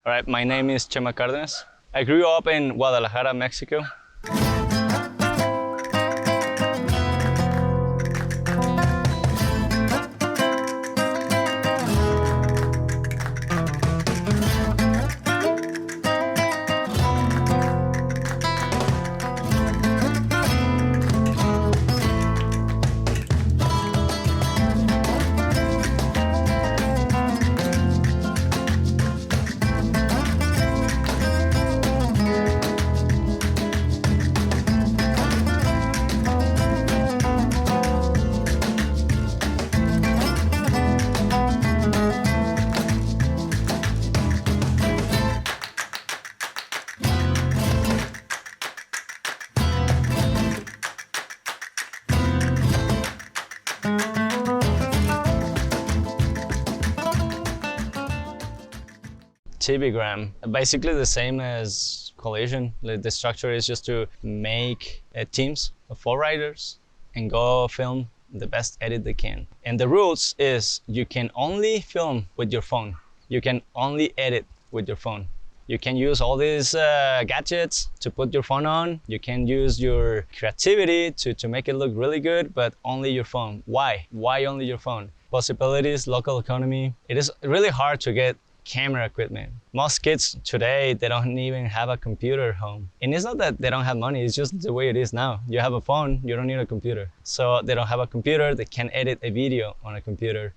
All right, my name is Chema Cardenas. I grew up in Guadalajara, Mexico. TBgram, basically the same as collision. The structure is just to make teams of 4 riders and go film the best edit they can. And the rules is you can only film with your phone. You can only edit with your phone. You can use all these gadgets to put your phone on. You can use your creativity to make it look really good, but only your phone. Why? Why only your phone? Possibilities, local economy. It is really hard to get camera equipment. Most kids today, they don't even have a computer at home. And it's not that they don't have money, it's just the way it is now. You have a phone, you don't need a computer. So they don't have a computer, they can edit a video on a computer.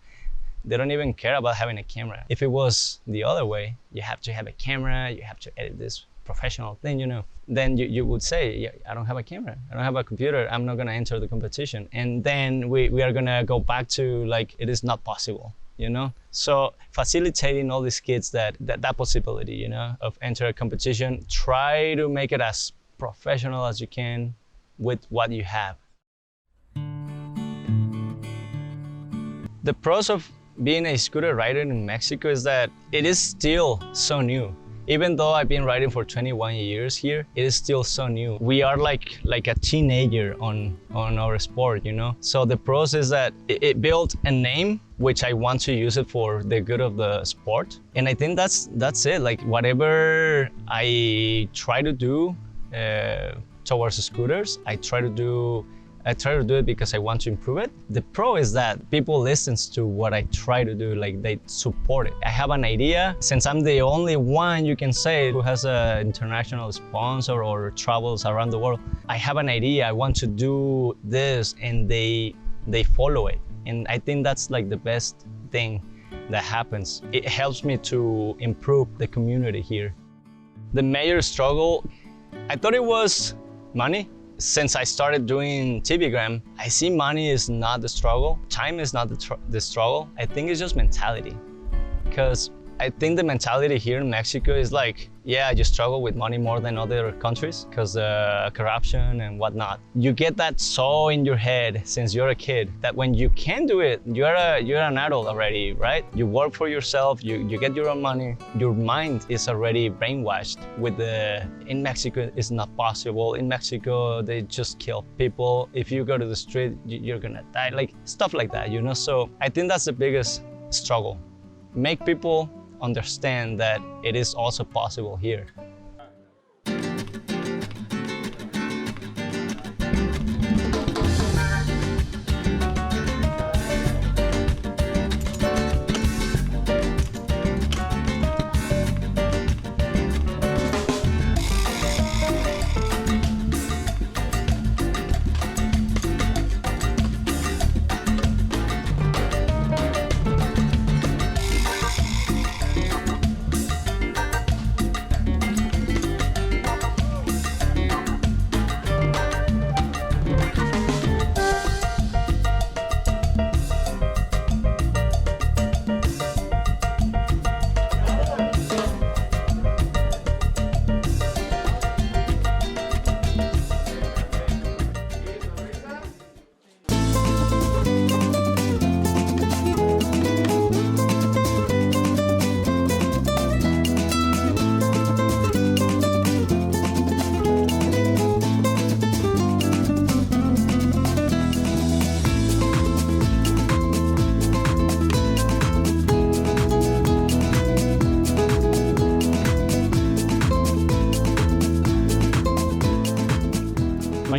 They don't even care about having a camera. If it was the other way, you have to have a camera, you have to edit this professional thing, you know. Then you would say, yeah, I don't have a camera, I don't have a computer, I'm not gonna enter the competition. And then we are gonna go back to like, it is not possible. You know, so facilitating all these kids that possibility, you know, of enter a competition, try to make it as professional as you can with what you have. The pros of being a scooter rider in Mexico is that it is still so new. Even though I've been riding for 21 years here, it is still so new. We are like a teenager on our sport, you know? So the pros is that it built a name, which I want to use it for the good of the sport. And I think that's it. Like whatever I try to do towards the scooters, I try to do it because I want to improve it. The pro is that people listen to what I try to do, like they support it. I have an idea, since I'm the only one you can say who has an international sponsor or travels around the world. I have an idea, I want to do this, and they follow it. And I think that's like the best thing that happens. It helps me to improve the community here. The major struggle, I thought it was money. Since I started doing TBgram, I see money is not the struggle. Time is not the struggle. I think it's just mentality. Because I think the mentality here in Mexico is like, yeah, you struggle with money more than other countries because corruption and whatnot. You get that so in your head since you're a kid that when you can do it, you're an adult already, right? You work for yourself, you get your own money. Your mind is already brainwashed with in Mexico it's not possible. In Mexico, they just kill people. If you go to the street, you're gonna die, like stuff like that, you know? So I think that's the biggest struggle. Make people understand that it is also possible here.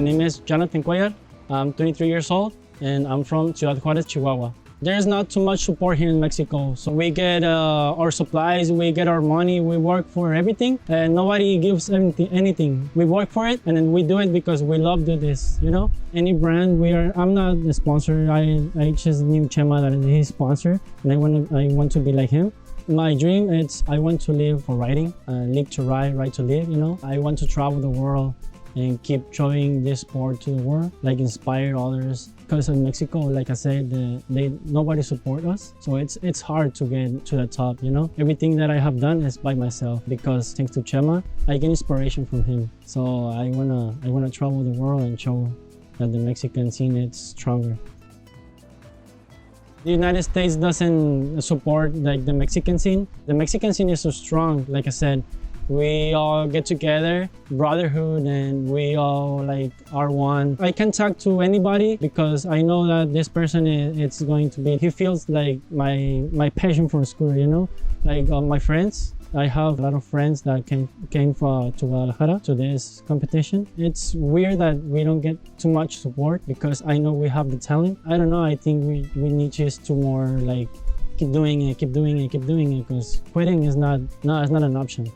name is Jonathan Cuellar. I'm 23 years old and I'm from Ciudad Juarez, Chihuahua. There's not too much support here in Mexico. So we get our supplies, we get our money, we work for everything and nobody gives anything. We work for it and then we do it because we love to do this, you know? Any brand, I'm not the sponsor. I just knew Chema that he's sponsor and I want to be like him. My dream is I want to live for riding, live to ride, ride to live, you know? I want to travel the world and keep showing this sport to the world, like inspire others. Because in Mexico, like I said, nobody support us. So it's hard to get to the top, you know? Everything that I have done is by myself because thanks to Chema, I get inspiration from him. So I wanna travel the world and show that the Mexican scene is stronger. The United States doesn't support like the Mexican scene. The Mexican scene is so strong, like I said. We all get together, brotherhood, and we all like are one. I can talk to anybody because I know that this person it's going to be, he feels like my passion for scooter, you know? Like my friends, I have a lot of friends that came to Guadalajara to this competition. It's weird that we don't get too much support because I know we have the talent. I don't know, I think we need just to more like keep doing it because quitting is not an option.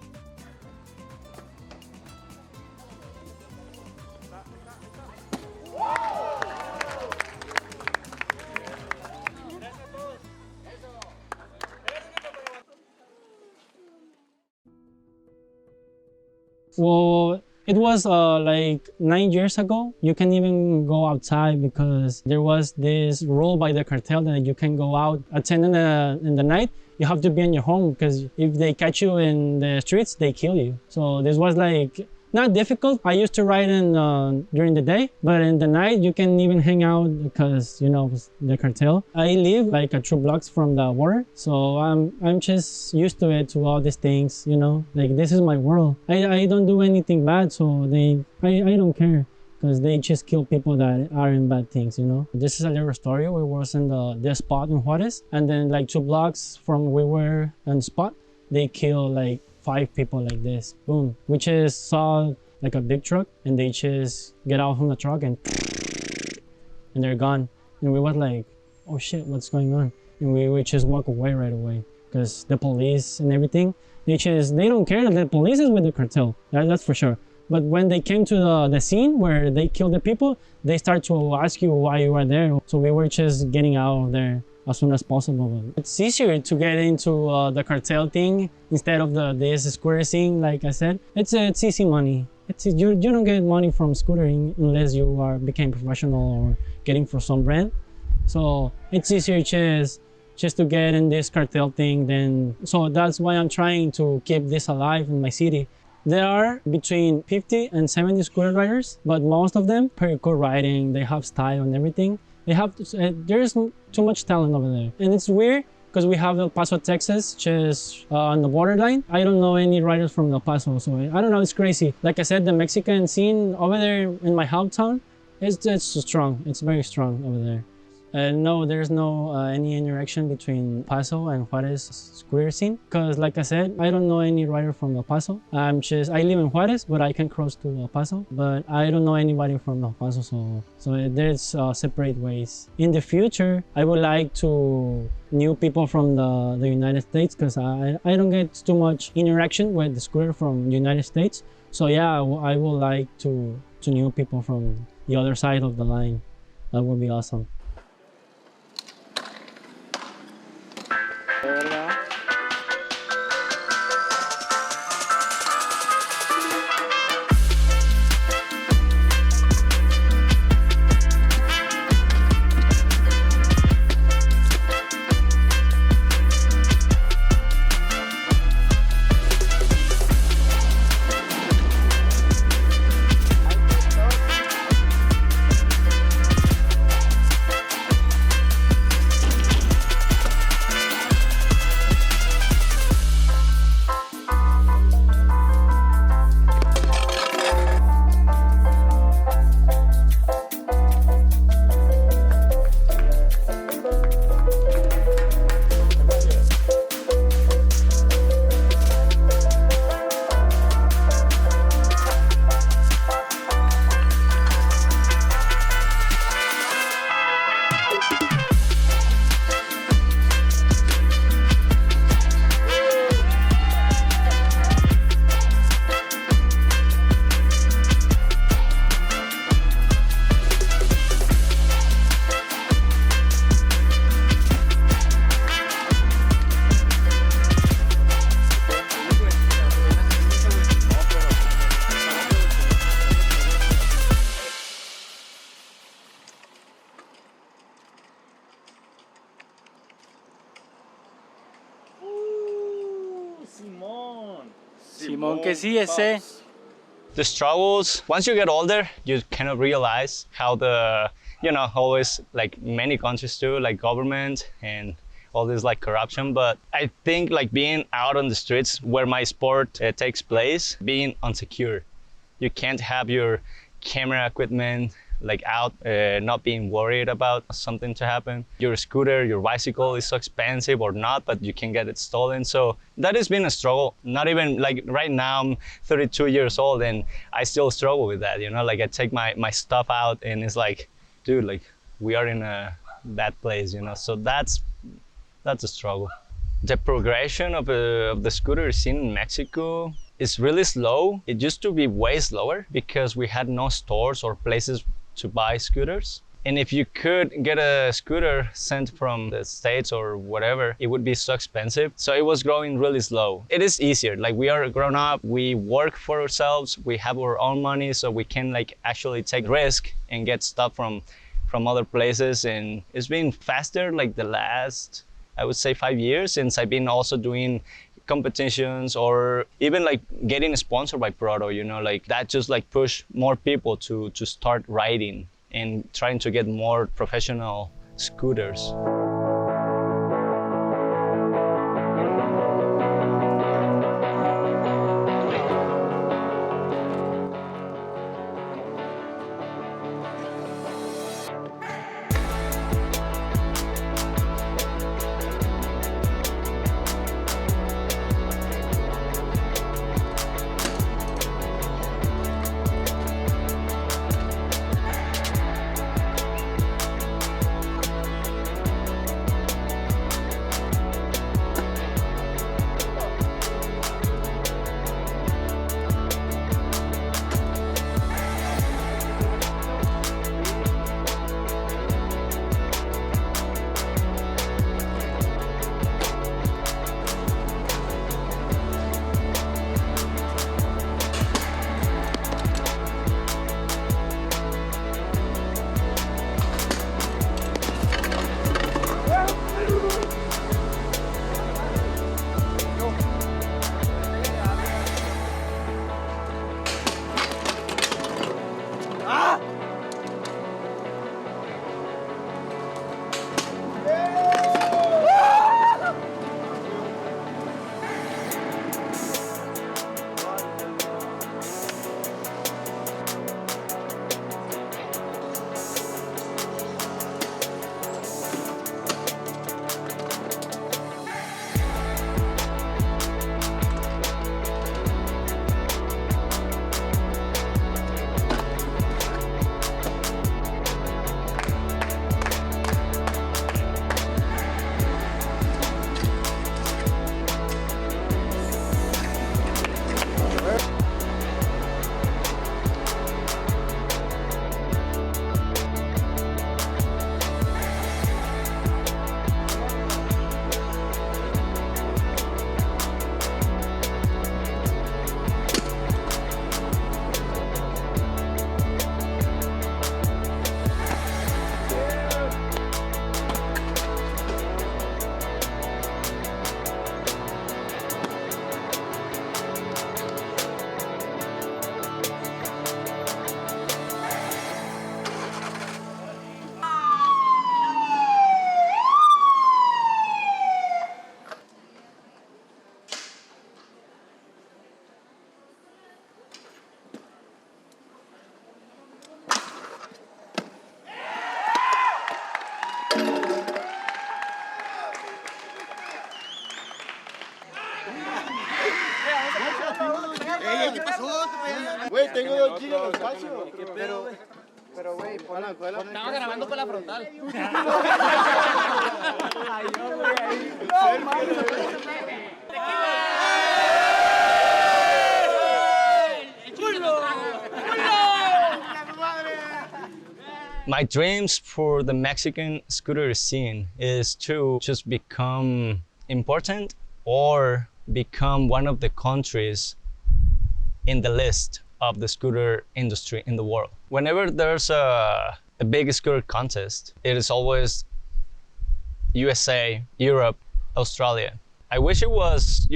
Well, it was like 9 years ago. You can't even go outside because there was this rule by the cartel that you can go out at 10 in the night. You have to be in your home because if they catch you in the streets, they kill you. So this was like not difficult. I used to ride during the day, but in the night you can even hang out because, you know, the cartel. I live like 2 blocks from the water, so I'm just used to it, to all these things, you know. Like this is my world. I don't do anything bad, so I don't care because they just kill people that are in bad things, you know. This is a little story. We was in the spot in Juarez, and then like 2 blocks from we were on the spot, they kill like 5 people like this, boom. We just saw like a big truck and they just get out from the truck and they're gone. And we was like, oh shit, what's going on? And we just walk away right away because the police and everything, they don't care that the police is with the cartel, that's for sure. But when they came to the scene where they killed the people, they start to ask you why you are there. So we were just getting out of there as soon as possible. It's easier to get into the cartel thing instead of this scooter scene. Like I said, it's easy money. You don't get money from scootering unless you became professional or getting for some brand. So it's easier just to get in this cartel thing. So that's why I'm trying to keep this alive in my city. There are between 50 and 70 scooter riders, but most of them pretty good riding. They have style and everything. There's too much talent over there. And it's weird because we have El Paso, Texas, just on the borderline. I don't know any riders from El Paso, so I don't know, it's crazy. Like I said, the Mexican scene over there in my hometown, it's strong. It's very strong over there. No, there's no any interaction between Paso and Juarez scooter scene because, like I said, I don't know any rider from El Paso. I live in Juarez, but I can cross to El Paso. But I don't know anybody from El Paso, so there's separate ways. In the future, I would like to new people from the United States because I don't get too much interaction with the scooter from the United States. So yeah, I would like to new people from the other side of the line. That would be awesome. Simón, que sí, ese. The struggles, once you get older, you kind of realize how always like many countries do, like government and all this like corruption. But I think like being out on the streets where my sport takes place, being unsecure. You can't have your camera equipment like out, not being worried about something to happen. Your scooter, your bicycle is so expensive or not, but you can get it stolen. So that has been a struggle. Not even like right now, I'm 32 years old and I still struggle with that. Like I take my stuff out and it's like, dude, like we are in a bad place. So that's a struggle. The progression of the scooter scene in Mexico is really slow. It used to be way slower because we had no stores or places to buy scooters. And if you could get a scooter sent from the States or whatever, it would be so expensive. So it was growing really slow. It is easier. Like we are grown up, we work for ourselves, we have our own money, so we can like actually take risk and get stuff from other places. And it's been faster like the last, I would say 5 years since I've been also doing competitions or even like getting sponsored by Proto, like that just like push more people to start riding and trying to get more professional scooters. Güey, tengo 2 gigas de espacio. Pero, güey, ponla. Estaba grabando con la frontal. My dreams for the Mexican scooter scene is to just become important or become one of the countries in the list of the scooter industry in the world. Whenever there's a big scooter contest, it is always USA, Europe, Australia. I wish it was,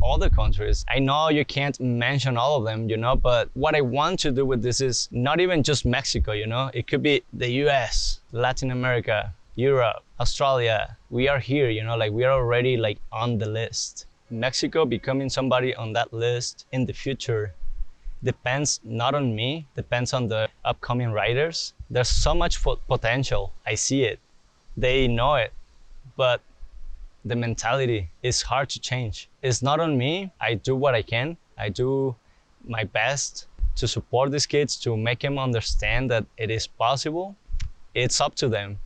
all the countries. I know you can't mention all of them, you know, but what I want to do with this is not even just Mexico, you know, it could be the US, Latin America, Europe, Australia. We are here, you know, like we are already like on the list. Mexico becoming somebody on that list in the future depends not on me, depends on the upcoming riders. There's so much potential. I see it. They know it, but the mentality is hard to change. It's not on me. I do what I can. I do my best to support these kids, to make them understand that it is possible. It's up to them.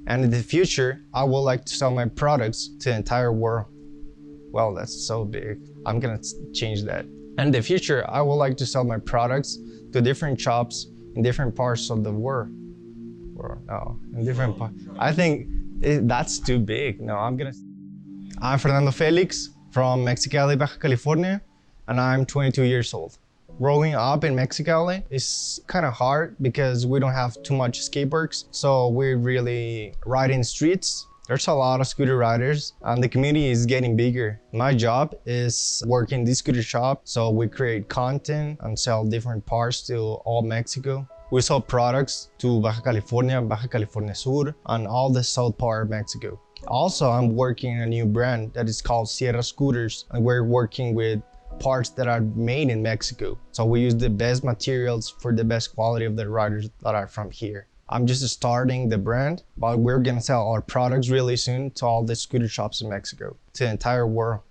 And in the future, I would like to sell my products to the entire world. Well, that's so big. I'm gonna change that. And in the future, I would like to sell my products to different shops in different parts of the world. Or no, in different parts. I think that's too big. No, I'm Fernando Felix from Mexicali, Baja California, and I'm 22 years old. Growing up in Mexicali is kind of hard because we don't have too much skate parks, so we really ride in streets. There's a lot of scooter riders and the community is getting bigger. My job is working this scooter shop, so we create content and sell different parts to all Mexico. We sell products to Baja California Sur, and all the south part of Mexico. Also, I'm working a new brand that is called Proto Scooters, and we're working with parts that are made in Mexico. So we use the best materials for the best quality of the riders that are from here. I'm just starting the brand, but we're gonna sell our products really soon to all the scooter shops in Mexico, to the entire world.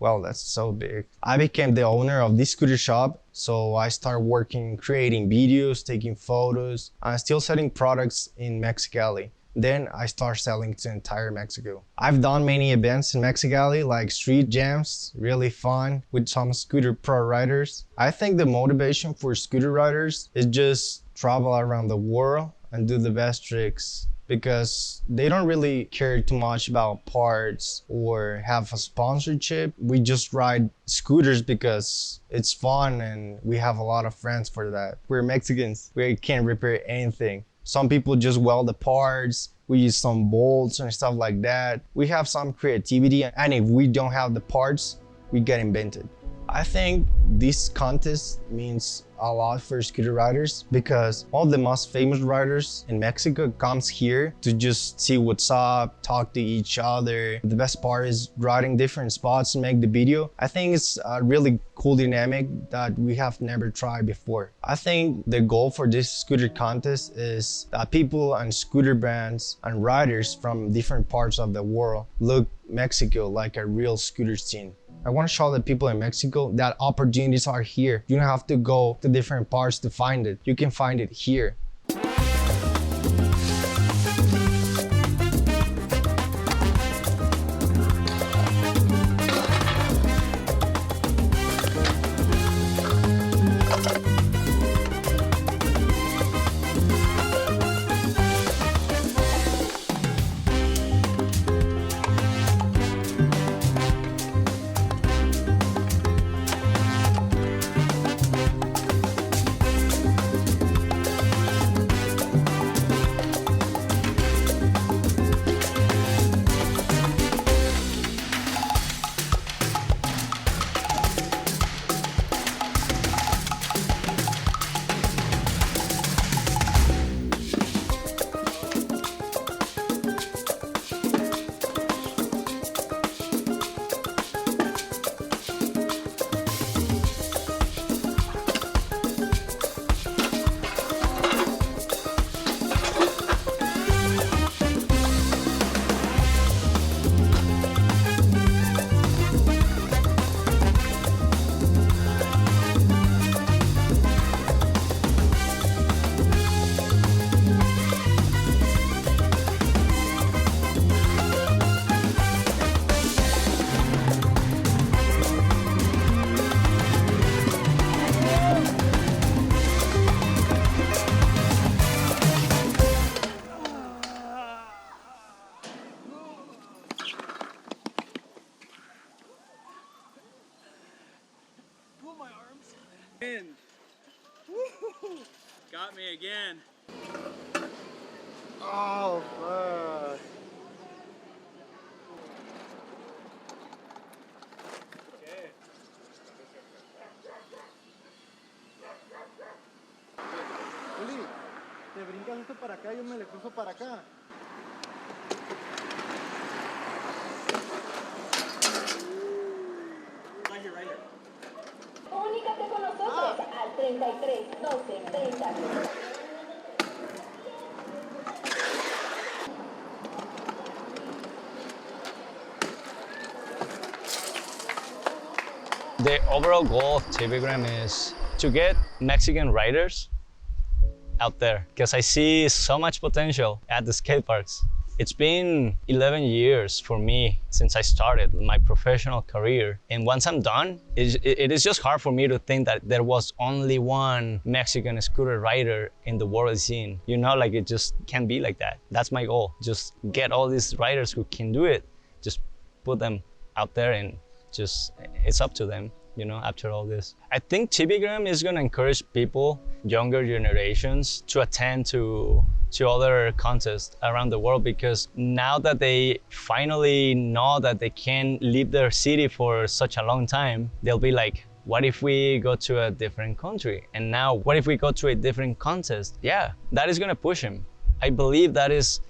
Well, that's so big. I became the owner of this scooter shop, so I started working, creating videos, taking photos. I'm still selling products in Mexicali. Then I start selling to entire Mexico. I've done many events in Mexicali, like street jams, really fun, with some scooter pro riders. I think the motivation for scooter riders is just travel around the world and do the best tricks, because they don't really care too much about parts or have a sponsorship. We just ride scooters because it's fun and we have a lot of friends for that. We're Mexicans, we can't repair anything. Some people just weld the parts, we use some bolts and stuff like that. We have some creativity, and if we don't have the parts, we get invented. I think this contest means a lot for scooter riders, because all the most famous riders in Mexico comes here to just see what's up, talk to each other. The best part is riding different spots and make the video. I think it's a really cool dynamic that we have never tried before. I think the goal for this scooter contest is that people and scooter brands and riders from different parts of the world look Mexico like a real scooter scene. I want to show the people in Mexico that opportunities are here. You don't have to go to different parts to find it. You can find it here. Got me again. Oh, fuck. Uli, te brincas esto para acá, yo me le cruzo para acá. Right here, right here. Comunícate con nosotros al 33 12 30. The overall goal of TVgram is to get Mexican riders out there, because I see so much potential at the skate parks. It's been 11 years for me since I started my professional career. And once I'm done, it is just hard for me to think that there was only one Mexican scooter rider in the world scene. You know, like it just can't be like that. That's my goal. Just get all these riders who can do it, just put them out there, and just, it's up to them, you know, after all this. I think TVgram is gonna encourage people, younger generations, to attend to other contests around the world, because now that they finally know that they can't leave their city for such a long time, they'll be like, what if we go to a different country? And now, what if we go to a different contest? Yeah, that is gonna push him. I believe that is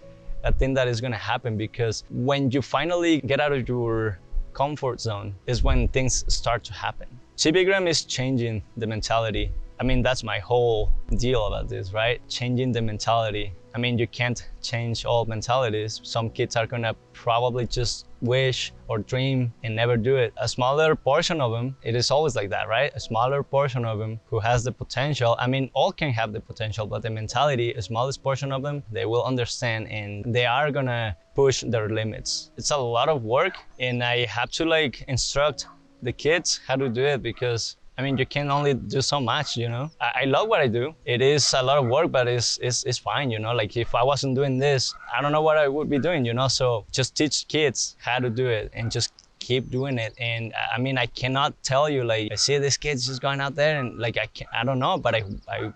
a thing that is gonna happen, because when you finally get out of your comfort zone is when things start to happen. TVgram is changing the mentality. I mean, that's my whole deal about this, right? Changing the mentality. I mean, you can't change all mentalities. Some kids are gonna probably just wish or dream and never do it. A smaller portion of them, it is always like that, right? A smaller portion of them who has the potential. I mean, all can have the potential, but the mentality, a smallest portion of them, they will understand and they are gonna push their limits. It's a lot of work and I have to like instruct the kids how to do it because I mean, you can only do so much, you know? I love what I do. It is a lot of work, but it's fine, you know? Like if I wasn't doing this, I don't know what I would be doing, you know? So just teach kids how to do it and just keep doing it. And I mean, I cannot tell you, like, I see these kids just going out there and like, I don't know, but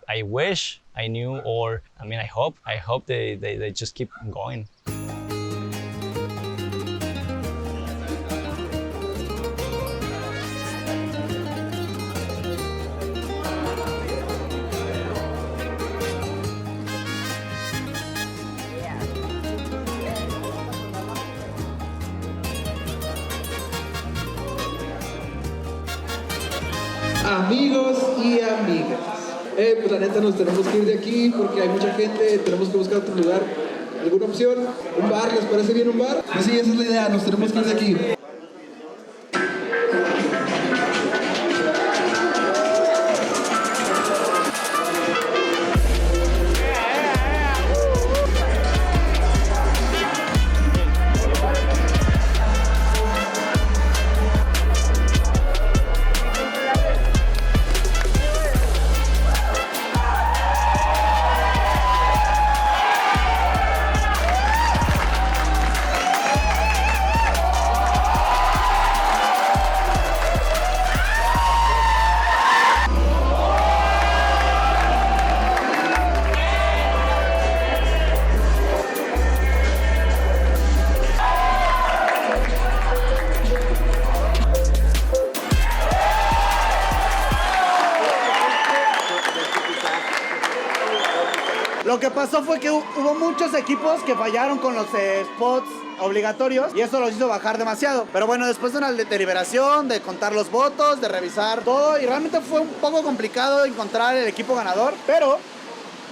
I wish I knew, or I mean, I hope they just keep going. Amigos y amigas, pues la neta nos tenemos que ir de aquí porque hay mucha gente, tenemos que buscar otro lugar, alguna opción, un bar, ¿les parece bien un bar? Pues sí, esa es la idea, nos tenemos que ir de aquí. Lo que pasó fue que hubo muchos equipos que fallaron con los spots obligatorios y eso los hizo bajar demasiado. Pero bueno, después de una deliberación, de contar los votos, de revisar todo, y realmente fue un poco complicado encontrar el equipo ganador, pero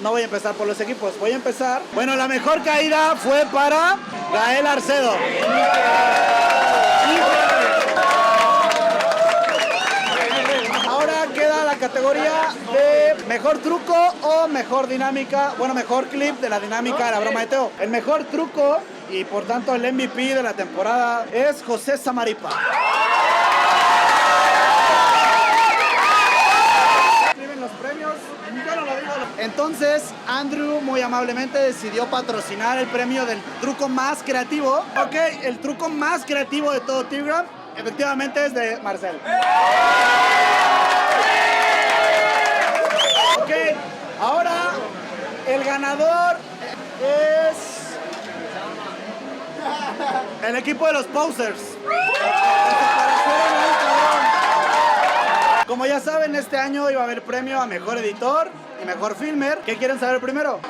no voy a empezar por los equipos, voy a empezar. Bueno, la mejor caída fue para Gael Arcedo. Ahora queda la categoría de mejor truco o mejor dinámica, bueno, mejor clip de la dinámica de la broma de Teo. El mejor truco y por tanto el MVP de la temporada es José Samaripa. Escriben los premios, yo no lo digo. Entonces, Andrew muy amablemente decidió patrocinar el premio del truco más creativo. Ok, el truco más creativo de todo TVgram efectivamente es de Marcel. Ok, ahora el ganador es el equipo de los posers. Como ya saben, este año iba a haber premio a mejor editor y mejor filmer. ¿Qué quieren saber primero?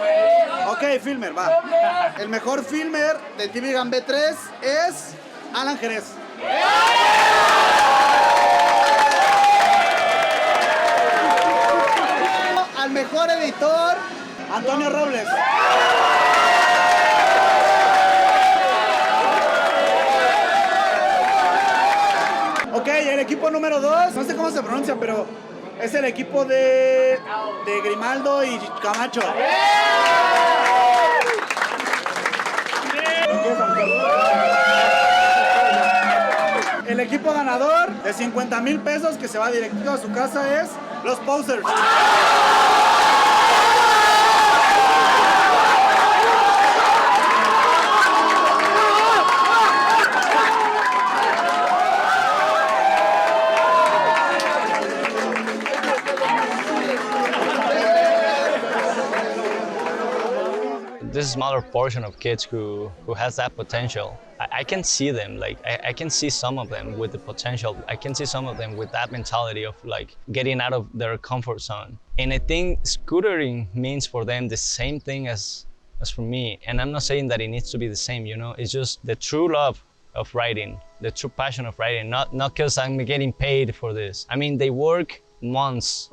Ok, filmer, va. El mejor filmer de TVgram B3 es Alan Jerez. Al mejor editor, Antonio Robles. Ok, el equipo número 2, no sé cómo se pronuncia, pero es el equipo de Grimaldo y Camacho. El equipo ganador de 50,000 pesos que se va directo a su casa es los posers. This smaller portion of kids who has that potential, I can see them, like I can see some of them with the potential. I can see some of them with that mentality of like getting out of their comfort zone. And I think scootering means for them the same thing as for me. And I'm not saying that it needs to be the same, you know, it's just the true love of riding, the true passion of riding, not because I'm getting paid for this. I mean, they work months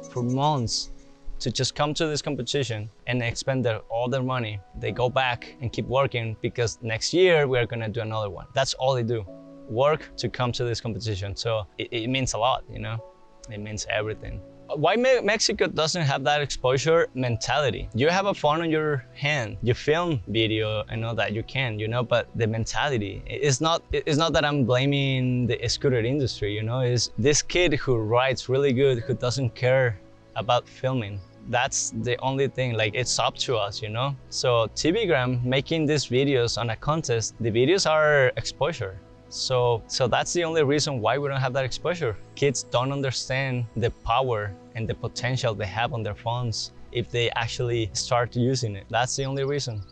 to just come to this competition and expend all their money. They go back and keep working because next year we're gonna do another one. That's all they do, work to come to this competition. So it means a lot, you know? It means everything. Why Mexico doesn't have that exposure mentality? You have a phone on your hand, you film video and all that, you can, you know, but the mentality, it's not that I'm blaming the scooter industry, you know, it's this kid who rides really good, who doesn't care about filming. That's the only thing, like it's up to us, you know? So TVgram making these videos on a contest, the videos are exposure. So that's the only reason why we don't have that exposure. Kids don't understand the power and the potential they have on their phones if they actually start using it. That's the only reason.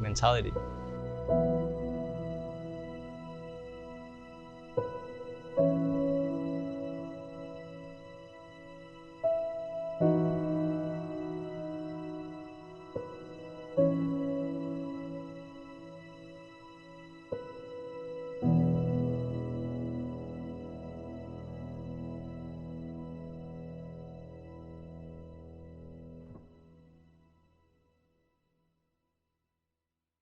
Mentality.